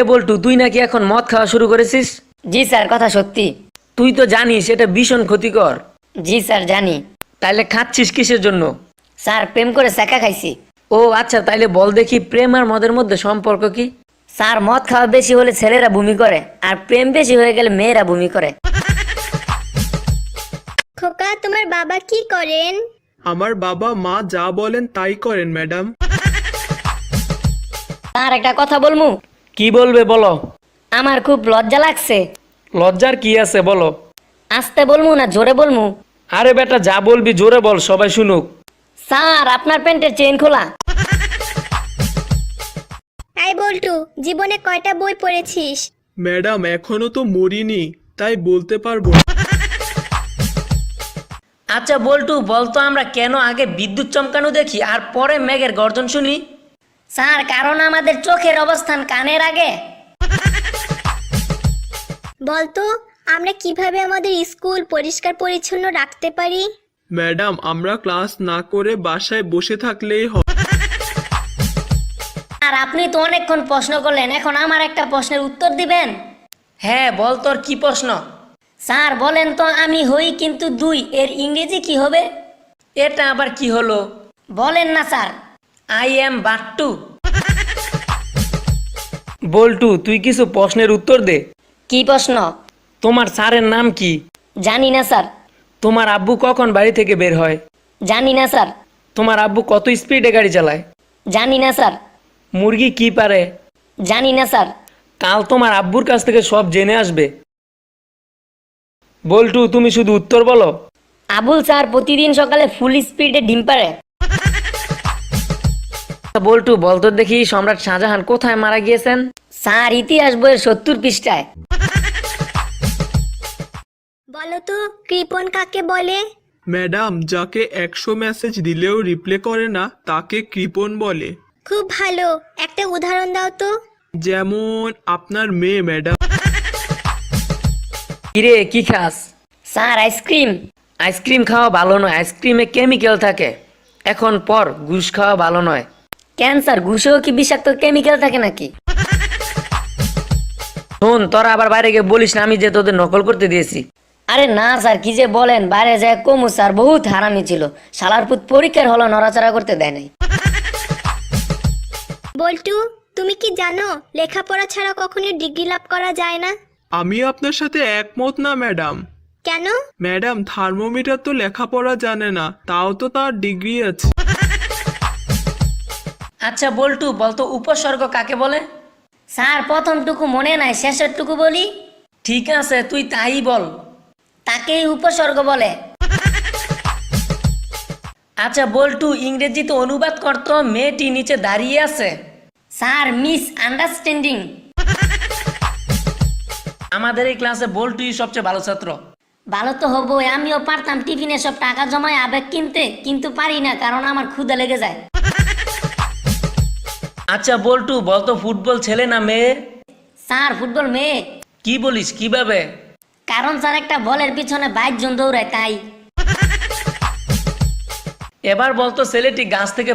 এ বল্টু, তুই নাকি এখন মদ খাওয়া শুরু করেছিস? জি স্যার, কথা সত্যি। তুই তো জানিস এটা ভীষণ ক্ষতিকর। জি স্যার, জানি। তাইলে খাচ্ছিস কিসের জন্য? স্যার, প্রেম করে সেকা খাইছি। ও আচ্ছা, তাইলে বল দেখি প্রেম আর মদের মধ্যে সম্পর্ক কি? স্যার, মদ খাওয়া বেশি হলে ছেলেরা বমি করে, আর প্রেম বেশি হয়ে গেলে মেয়েরা বমি করে। খোকা, তোমার বাবা কি করেন? আমার বাবা মা যা বলেন তাই করেন ম্যাডাম। স্যার, একটা কথা বলমু? কি বলবে বলো। আমার খুব লজ্জা লাগছে। লজ্জার কি আছে বলো। আস্তে বলমু না জোরে বলমু? আরে বেটা, যা বলবি জোরে বল, সবাই শুনুক। স্যার, আপনার প্যান্টের চেইন খোলা। আই বল্টু, জীবনে কয়টা বই পড়েছিস? ম্যাডাম এখনো তো মরিনি, তাই বলতে পারবো না। আচ্ছা বল্টু, বলতো আমরা কেন আগে বিদ্যুৎ চমকানো দেখি আর পরে মেঘের গর্জন শুনি? স্যার, কারণ আমাদের চোখের অবস্থান কানের আগে। বলতো, আমরা কিভাবে আমাদের স্কুল পরিষ্কার পরিচ্ছন্ন রাখতে পারি? ম্যাডাম আমরা ক্লাস না করে বাসায় বসে থাকলেই হয়। আর আপনি তো অনেকক্ষণ প্রশ্ন করলেন, এখন আমার একটা প্রশ্নের উত্তর দিবেন? হ্যাঁ বল, তোর কি প্রশ্ন? স্যার বলেন তো, আমি হই কিন্তু দুই এর ইংরেজি কি হবে? এটা আবার কি হলো? বলেন না স্যার। I am বাট্টু। বল্টু, তুই কিছু প্রশ্নের উত্তর দে। কি প্রশ্ন? তোমার স্যারের নাম কি? জানি না স্যার। তোমার আব্বু কখন বাড়ি থেকে বের হয়? জানি না স্যার। তোমার আব্বু কত স্পিডে গাড়ি চালায়? জানি না স্যার। মুরগি কি পারে? জানি না স্যার। কাল তোমার আব্বুর কাছ থেকে সব জেনে আসবে। বল্টু, তুমি শুধু উত্তর বলো। আবুল স্যার প্রতিদিন সকালে ফুল স্পিডে ডিম পারে। বল্টু, বলতো দেখি সম্রাট শাহজাহান কোথায় মারা গিয়েছেন? স্যার, ইতিহাস বইয়ের 70 পৃষ্ঠায়। বলতো, কৃপণ কাকে বলে? ম্যাডাম যাকে 100 মেসেজ দিলেও রিপ্লে করে না তাকে কৃপণ বলে। খুব ভালো, একটা উদাহরণ দাও তো। যেমন আপনার মেয়ে ম্যাডাম। কিরে, কি খাস? Sir, ice cream. আইসক্রিম খাওয়া ভালো নয়, আইসক্রিমে কেমিক্যাল থাকে। এখন পর, ঘুষ খাওয়া ভালো নয়। ক্যান্সার, ঘুষেও কি বিষাক্ত কেমিক্যাল থাকে নাকি? শোন, তোরা আবার বাইরে গিয়ে বলিস না আমি যে তোদের নকল করতে দিয়েছি। আরে না স্যার, কি যে বলেন, বাইরে যায় কমু স্যার, বহুত হারামি ছিল। শালার পুত পরীক্ষার হলো নড়াচড়া করতে দেয় নাই। বল্টু, তুমি কি জানো লেখাপড়া ছাড়া কখনোই ডিগ্রি লাভ করা যায় না? আমি আপনার সাথে একমত না ম্যাডাম। কেন? ম্যাডাম থার্মোমিটার তো লেখাপড়া জানে না, তাও তো তার ডিগ্রি আছে। আচ্ছা বল্টু, বলতো উপসর্গ কাকে বলে? স্যার, প্রথমটুকু মনে নাই, শেষেরটুকু বলি। ঠিক আছে, তুই তাই বল। তাকেই উপসর্গ বলে। আচ্ছা বল্টু, ইংরেজিতে অনুবাদ করতো মেয়েটি নিচে দাঁড়িয়ে আছে। Sir, miss understanding. আমাদের এই ক্লাসে বল্টুই সবচেয়ে ভালো ছাত্র। ভালো তো হবই, আমিও পারতাম টিফিনে সব টাকা জমায় আবেগ কিনতে, কিন্তু পারি না কারণ আমার ক্ষুধা লেগে যায়। আচ্ছা বল্টু, বলতো ফুটবল ছেলে না মেয়ে? স্যার, ফুটবল মেয়ে। কি বলিস, কিভাবে? কারণ স্যার একটা বলের পিছনে 22 জন দৌড়ায়, তাই। এবার বলতো ছেলেটি গাছ থেকে